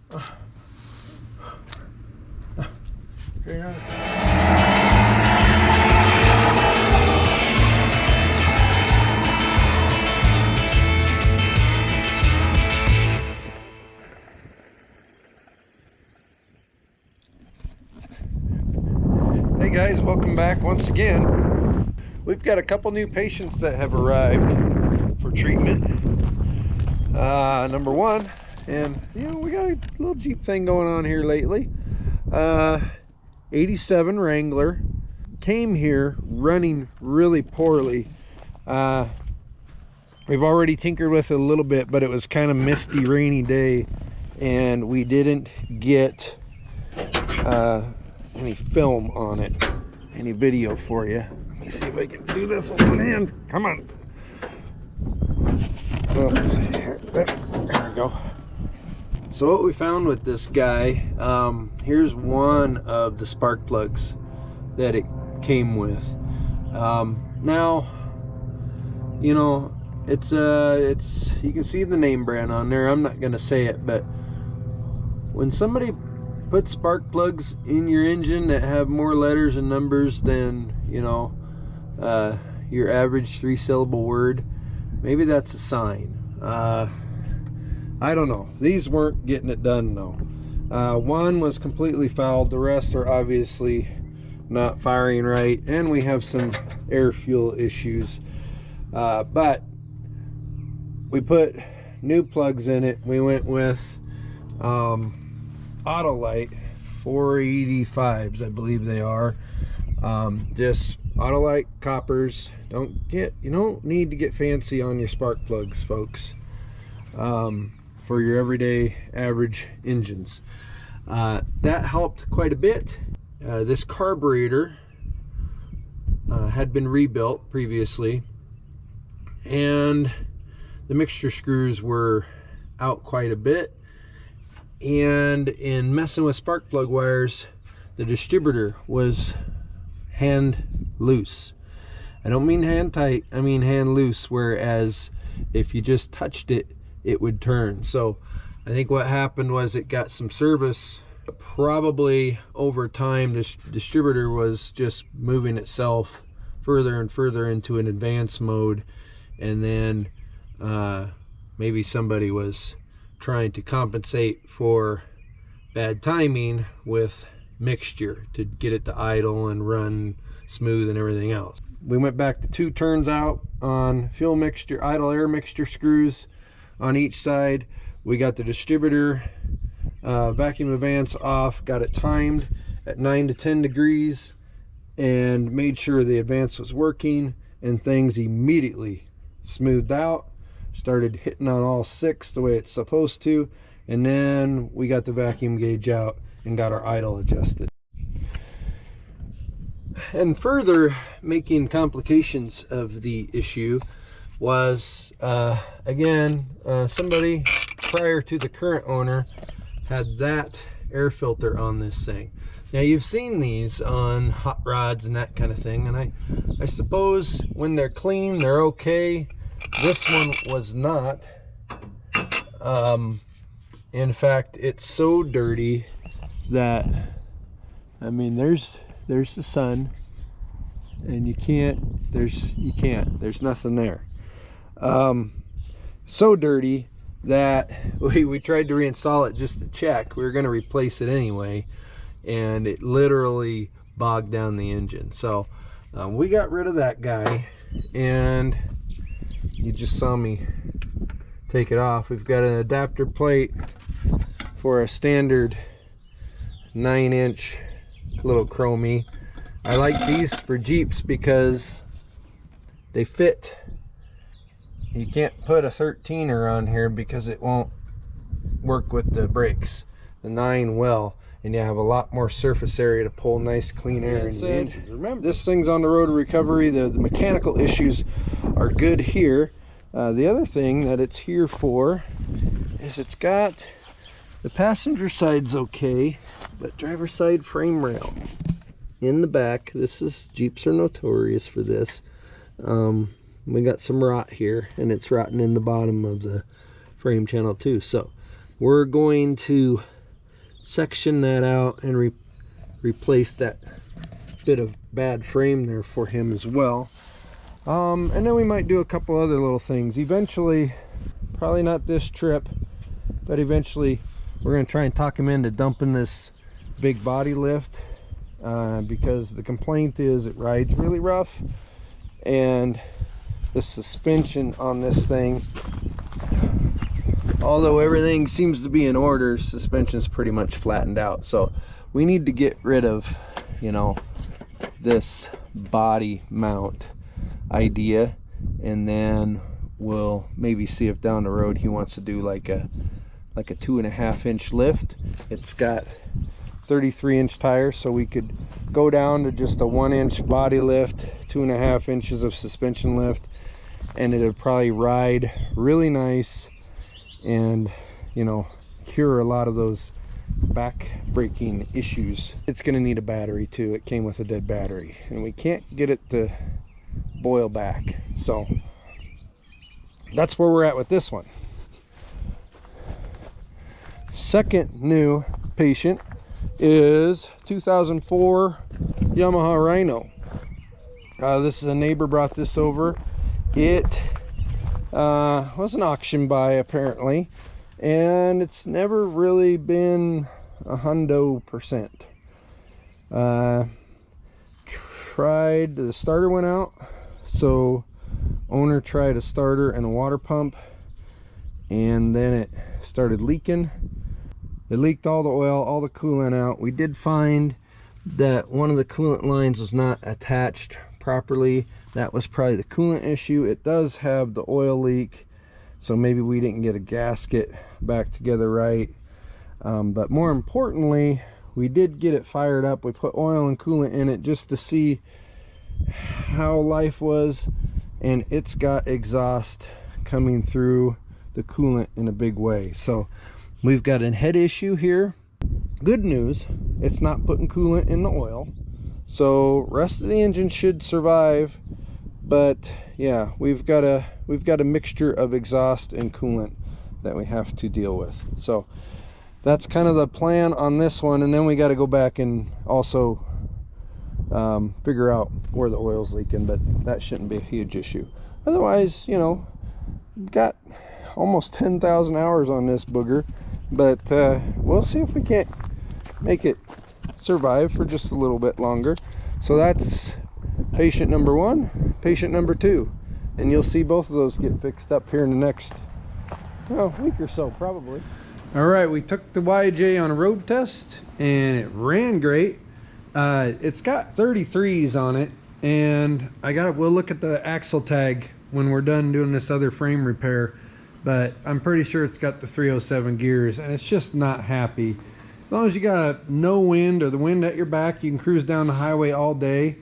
Hey guys, welcome back once again. We've got a couple new patients that have arrived for treatment. Number one, and you know, we got a little Jeep thing going on here lately. 87 Wrangler came here running really poorly. We've already tinkered with it a little bit, but it was kind of misty, rainy day, and we didn't get any film on it, any video for you. Let me see if I can do this with one hand. Come on. Well, there we go. So what we found with this guy, here's one of the spark plugs that it came with. Now, you know, it's you can see the name brand on there. I'm not gonna say it, but when somebody put spark plugs in your engine that have more letters and numbers than, you know, your average 3-syllable word, maybe that's a sign. I don't know. These weren't getting it done though. One was completely fouled. The rest are obviously not firing right, and we have some air fuel issues. But we put new plugs in it. We went with Autolite 485s, I believe they are. Just Autolite coppers. You don't need to get fancy on your spark plugs, folks, for your everyday average engines. That helped quite a bit. This carburetor had been rebuilt previously, and the mixture screws were out quite a bit. And in messing with spark plug wires, the distributor was hand loose. I don't mean hand tight, I mean hand loose, whereas if you just touched it, it would turn. So I think what happened was it got some service. Probably over time, this distributor was just moving itself further and further into an advanced mode, and then maybe somebody was trying to compensate for bad timing with mixture to get it to idle and run smooth and everything else. We went back to 2 turns out on fuel mixture, idle air mixture screws on each side. We got the distributor vacuum advance off, got it timed at 9 to 10 degrees, and made sure the advance was working, and things immediately smoothed out, started hitting on all 6 the way it's supposed to, and then we got the vacuum gauge out and got our idle adjusted. And further making complications of the issue was again, somebody prior to the current owner had that air filter on this thing. Now you've seen these on hot rods and that kind of thing, and I suppose when they're clean they're okay. This one was not. In fact, it's so dirty that, I mean, there's the sun, and there's nothing there. So dirty that we tried to reinstall it just to check. We were going to replace it anyway, and it literally bogged down the engine. So we got rid of that guy, and you just saw me take it off. We've got an adapter plate for a standard 9-inch little chromie. I like these for Jeeps because they fit. You can't put a 13er on here because it won't work with the brakes. The 9 will, and you have a lot more surface area to pull nice clean air in the engine. Remember, this thing's on the road to recovery. The mechanical issues are good here. The other thing that it's here for is it's got the passenger side's okay, but driver side frame rail in the back. Jeeps are notorious for this. We got some rot here, and it's rotting in the bottom of the frame channel too. So we're going to section that out and replace that bit of bad frame there for him as well. And then we might do a couple other little things eventually, probably not this trip, but eventually we're going to try and talk him into dumping this big body lift, because the complaint is it rides really rough, and the suspension on this thing, although everything seems to be in order, suspension's pretty much flattened out. So we need to get rid of, you know, this body mount idea, and then we'll maybe see if down the road he wants to do like a 2.5 inch lift. It's got 33-inch tires, so we could go down to just a 1-inch body lift, 2.5 inches of suspension lift, and it'll probably ride really nice and, you know, cure a lot of those back braking issues. It's going to need a battery too. It came with a dead battery, and we can't get it to boil back. So that's where we're at with this one. Second new patient is 2004 Yamaha Rhino. This is a neighbor brought this over. It was an auction buy apparently, and it's never really been 100%. Tried, the starter went out, so owner tried a starter and a water pump, and then it started leaking. It leaked all the oil, all the coolant out. We did find that one of the coolant lines was not attached properly. That was probably the coolant issue. It does have the oil leak, so maybe we didn't get a gasket back together right. But more importantly, we did get it fired up. We put oil and coolant in it just to see how life was, and it's got exhaust coming through the coolant in a big way. So we've got a head issue here. Good news, it's not putting coolant in the oil, so rest of the engine should survive. But yeah, we've got a mixture of exhaust and coolant that we have to deal with. So that's kind of the plan on this one, and then we got to go back and also figure out where the oil's leaking, but that shouldn't be a huge issue. Otherwise, you know, got almost 10,000 hours on this booger, but we'll see if we can't make it survive for just a little bit longer. So that's patient number one, patient number two, and you'll see both of those get fixed up here in the next week or so probably. All right, we took the YJ on a road test and it ran great. It's got 33s on it, and we'll look at the axle tag when we're done doing this other frame repair, but I'm pretty sure it's got the 307 gears, and it's just not happy. As long as you got no wind or the wind at your back, you can cruise down the highway all day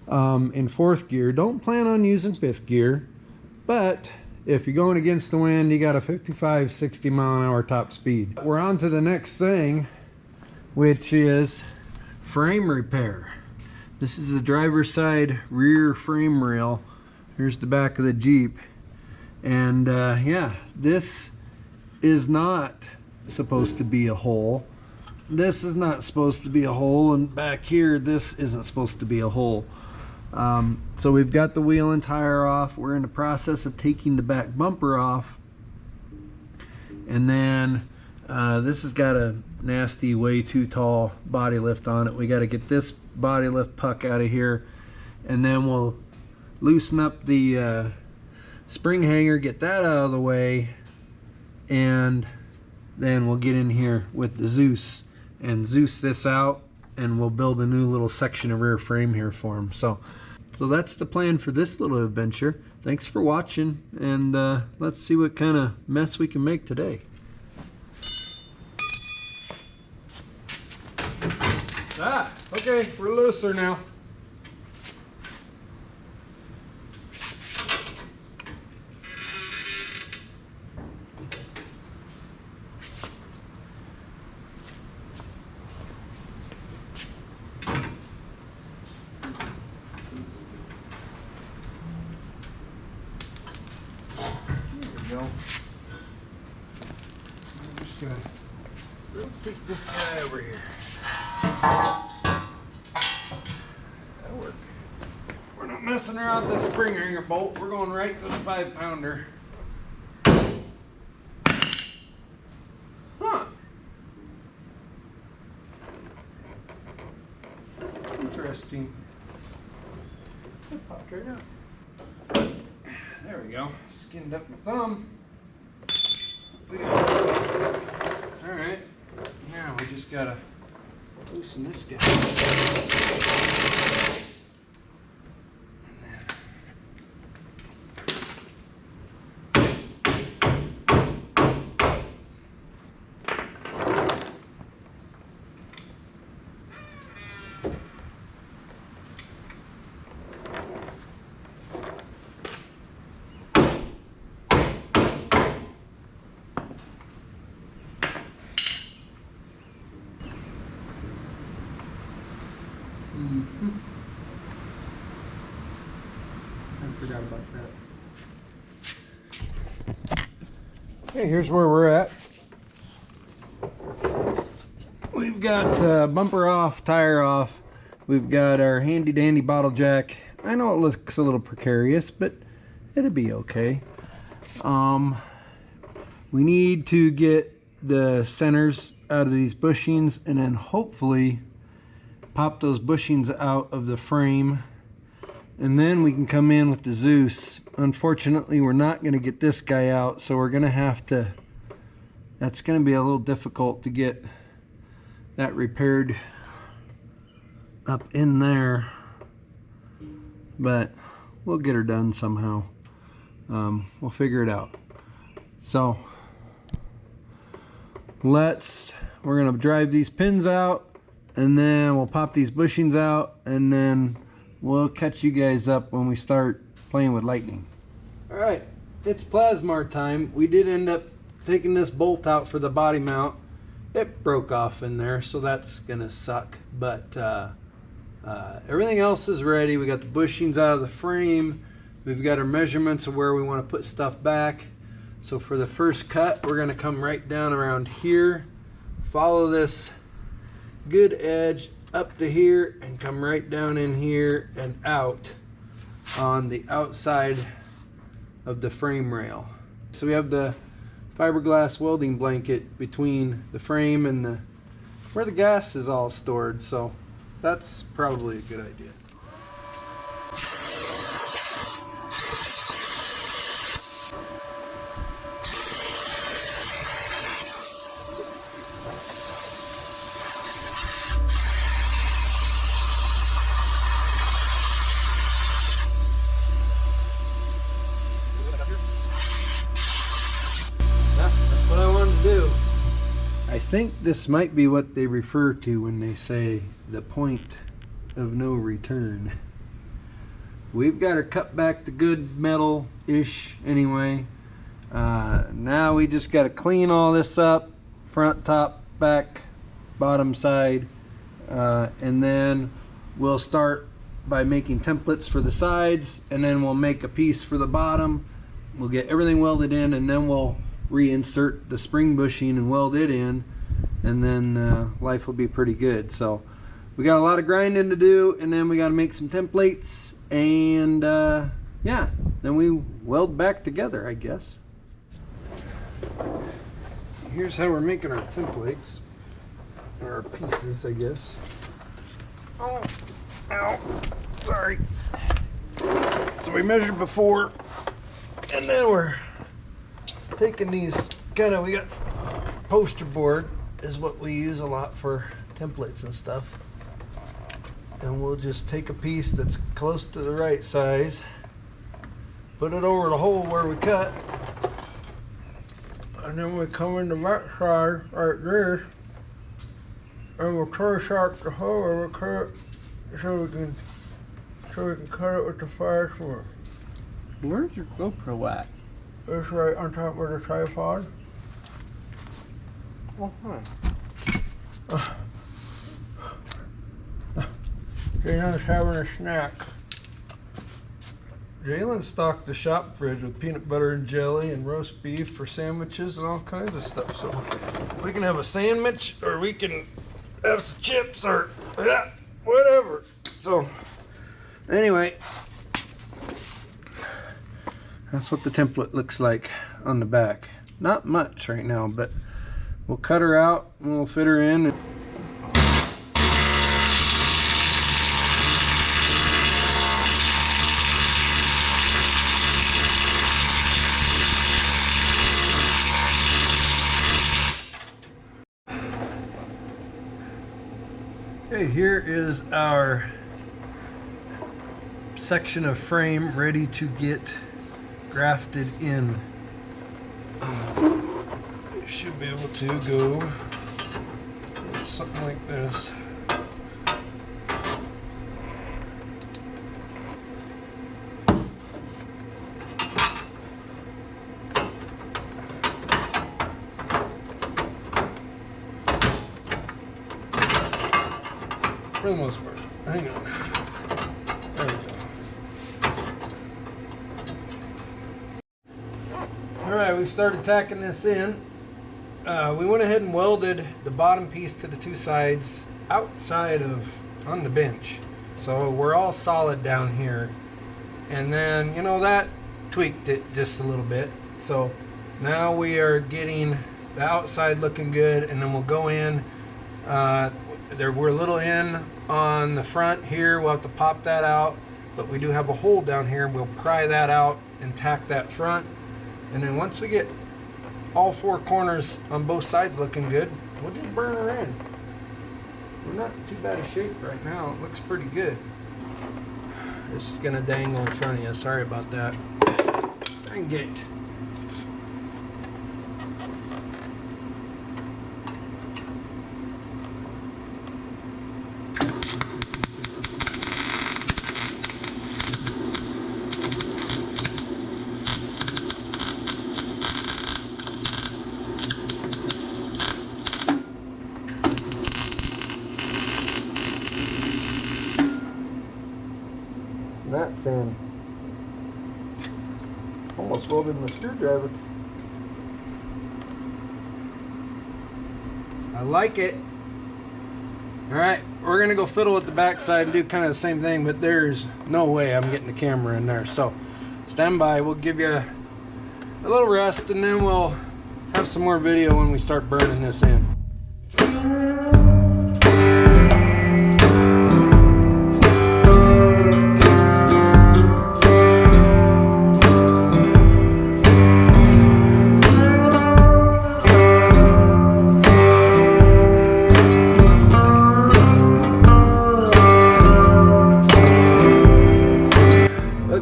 in 4th gear. Don't plan on using 5th gear, but if you're going against the wind, you got a 55-60 mile-an-hour top speed. We're on to the next thing, which is frame repair. This is the driver's side rear frame rail. Here's the back of the Jeep, and yeah, this is not supposed to be a hole. This is not supposed to be a hole, and back here this isn't supposed to be a hole. So we've got the wheel and tire off. We're in the process of taking the back bumper off, and then this has got a nasty, way too tall body lift on it. We got to get this body lift puck out of here, and then we'll loosen up the spring hanger, get that out of the way, and then we'll get in here with the Zeus and Zeus this out, and we'll build a new little section of rear frame here for him. So that's the plan for this little adventure. Thanks for watching, and let's see what kind of mess we can make today. Okay, we're looser now. There we go. I'm just gonna We'll take this guy over here. That'll work. We're not messing around with this spring hanger bolt. We're going right to the 5-pounder. Huh. Interesting. It popped right out. There we go. Skinned up my thumb. Alright. Now we just gotta loosen this guy. I forgot about that. Okay, here's where we're at. We've got bumper off, tire off. We've got our handy dandy bottle jack. I know it looks a little precarious, but it'll be okay. We need to get the centers out of these bushings and then hopefully pop those bushings out of the frame, and then we can come in with the Zeus. Unfortunately, we're not going to get this guy out, so we're going to have to, that's going to be a little difficult to get that repaired up in there, but we'll get her done somehow. We'll figure it out. So we're going to drive these pins out, and then we'll pop these bushings out, and then we'll catch you guys up when we start playing with lightning. Alright, it's Plasmar time. We did end up taking this bolt out for the body mount. It broke off in there, so that's gonna suck, but everything else is ready. We got the bushings out of the frame. We've got our measurements of where we want to put stuff back. So for the first cut, we're gonna come right down around here, follow this good edge up to here and come right down in here and out on the outside of the frame rail. So we have the fiberglass welding blanket between the frame and where the gas is all stored, so that's probably a good idea. I think this might be what they refer to when they say the point of no return. We've got her cut back to good metal-ish anyway. Now we just got to clean all this up, front, top, back, bottom, side, and then we'll start by making templates for the sides, and then we'll make a piece for the bottom. We'll get everything welded in, and then we'll reinsert the spring bushing and weld it in, and then life will be pretty good. So we got a lot of grinding to do, and then we got to make some templates, and yeah, then we weld back together, I guess. Here's how we're making our templates, or our pieces, I guess. Oh, ow, sorry. So we measured before, and then we're taking these we got poster board is what we use a lot for templates and stuff, and we'll just take a piece that's close to the right size, put it over the hole where we cut, and then we come in the back side like this, and we'll trace out the hole where we cut it so we can cut it with the Plasmar. Where's your GoPro at? It's right on top of the tripod. Oh, hi. Dana's having a snack. Jalen stocked the shop fridge with peanut butter and jelly and roast beef for sandwiches and all kinds of stuff. So we can have a sandwich, or we can have some chips, or whatever. So anyway, that's what the template looks like on the back. Not much right now, but we'll cut her out and we'll fit her in. Okay, here is our section of frame ready to get grafted in. You should be able to go something like this. For the most part. Hang on. There we go. Alright, we've started tacking this in. We went ahead and welded the bottom piece to the two sides outside of on the bench. So we're all solid down here. And then, you know, that tweaked it just a little bit. So now we are getting the outside looking good, and then we'll go in. We're a little in on the front here. We'll have to pop that out, but we do have a hole down here. We'll pry that out and tack that front, and then once we get all four corners on both sides looking good, we'll just burn her in. We're not in too bad a shape right now. It looks pretty good. This is gonna dangle in front of you. Sorry about that. Dang it. That's in. Almost welded my screwdriver. I like it. Alright, we're gonna go fiddle with the backside and do kind of the same thing, but there's no way I'm getting the camera in there. So stand by, we'll give you a little rest, and then we'll have some more video when we start burning this in.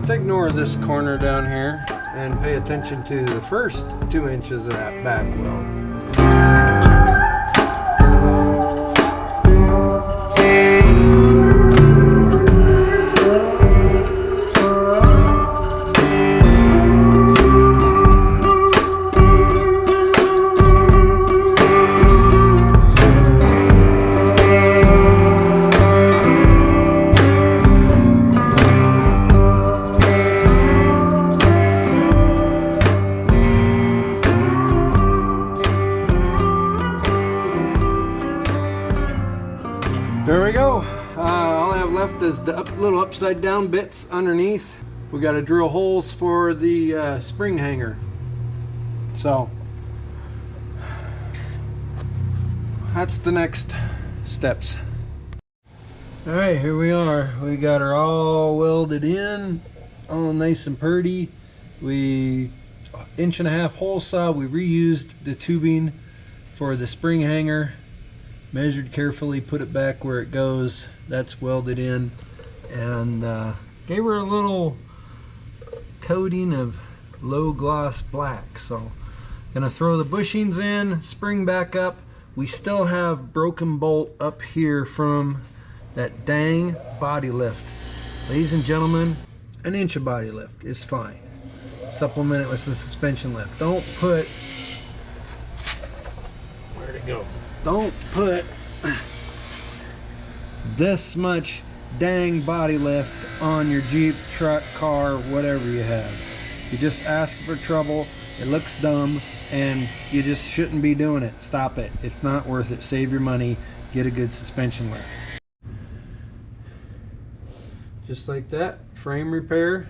Ignore this corner down here and pay attention to the first 2 inches of that back weld. There we go. All I have left is the little upside down bits underneath. We got to drill holes for the spring hanger. So that's the next steps. All right, here we are. We got her all welded in, all nice and pretty. We 1.5-inch hole saw. We reused the tubing for the spring hanger. Measured carefully, put it back where it goes. That's welded in, and gave her a little coating of low gloss black. So gonna throw the bushings in, spring back up. We still have broken bolt up here from that dang body lift. Ladies and gentlemen, 1 inch of body lift is fine. Supplement it with the suspension lift. Don't put, where'd it go? Don't put this much dang body lift on your Jeep, truck, car, whatever you have. You just ask for trouble. It looks dumb, and you just shouldn't be doing it. Stop it. It's not worth it. Save your money. Get a good suspension lift. Just like that, frame repair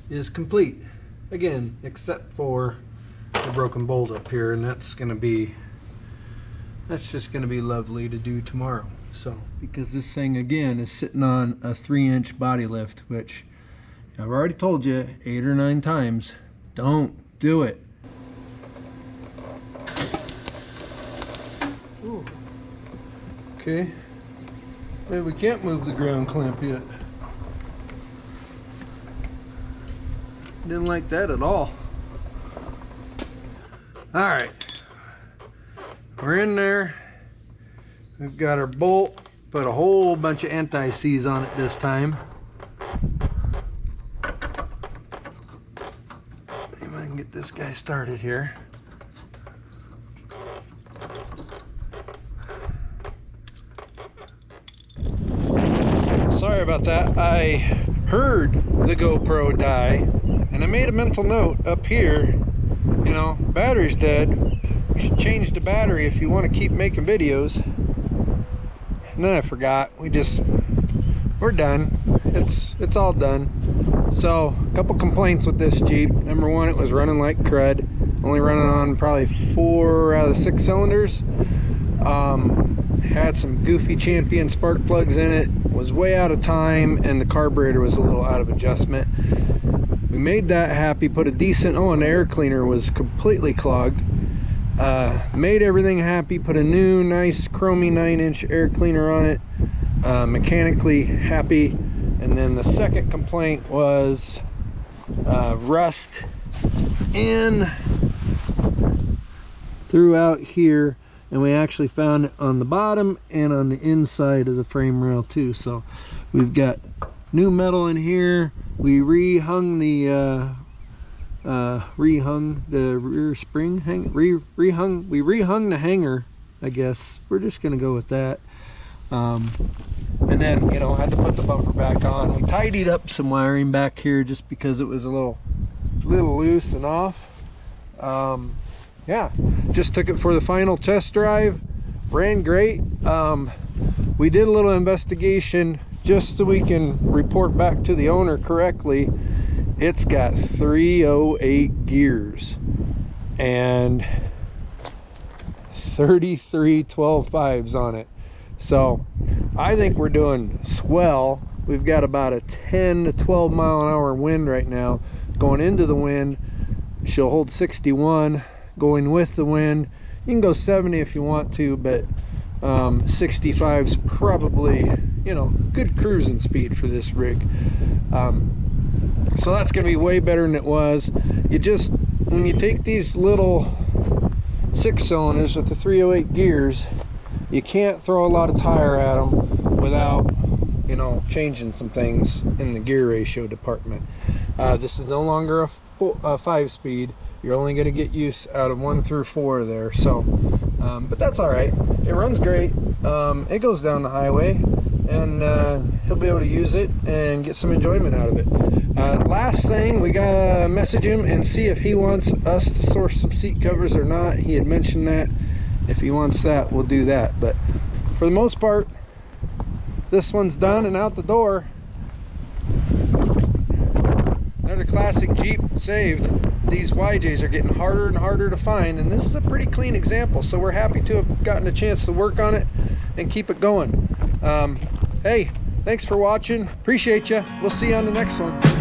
is complete. Again, except for the broken bolt up here, and that's just gonna be lovely to do tomorrow. So, because this thing again is sitting on a 3-inch body lift, which I've already told you 8 or 9 times, don't do it. Ooh. Okay, maybe we can't move the ground clamp yet. Didn't like that at all. All right, we're in there. We've got our bolt, put a whole bunch of anti-seize on it this time. See if I can get this guy started here. Sorry about that. I heard the GoPro die, and I made a mental note up here, you know, battery's dead. You should change the battery if you want to keep making videos. And then I forgot. We're done. It's all done. So, a couple complaints with this Jeep. Number one, it was running like crud. Only running on probably 4 out of the 6 cylinders. Had some goofy Champion spark plugs in it. Was way out of time, and the carburetor was a little out of adjustment. We made that happy. Put a decent, and the air cleaner was completely clogged. Made everything happy. Put a new nice chromy 9-inch air cleaner on it. Mechanically happy. And then the second complaint was rust in throughout here, and we actually found it on the bottom and on the inside of the frame rail too. So we've got new metal in here. We rehung the rear spring we rehung the hanger, I guess. We're just gonna go with that. And then, you know, had to put the bumper back on. We tidied up some wiring back here just because it was a little loose and off. Yeah, just took it for the final test drive. Ran great. We did a little investigation just so we can report back to the owner correctly. It's got 308 gears and 33 12.5s on it. So I think we're doing swell. We've got about a 10 to 12 mile an hour wind right now. Going into the wind, she'll hold 61. Going with the wind, you can go 70 if you want to, but 65's probably, you know, good cruising speed for this rig. So that's going to be way better than it was. You just, when you take these little 6 cylinders with the 308 gears, you can't throw a lot of tire at them without, you know, changing some things in the gear ratio department. This is no longer a 5-speed. You're only going to get use out of 1 through 4 there. So, but that's all right. It runs great. It goes down the highway, and he'll be able to use it and get some enjoyment out of it. Last thing, we gotta message him and see if he wants us to source some seat covers or not. He had mentioned that. If he wants that, we'll do that. But for the most part, this one's done and out the door. Another classic Jeep saved. These YJs are getting harder and harder to find, and this is a pretty clean example, so we're happy to have gotten a chance to work on it and keep it going. Hey, thanks for watching. Appreciate you. We'll see you on the next one.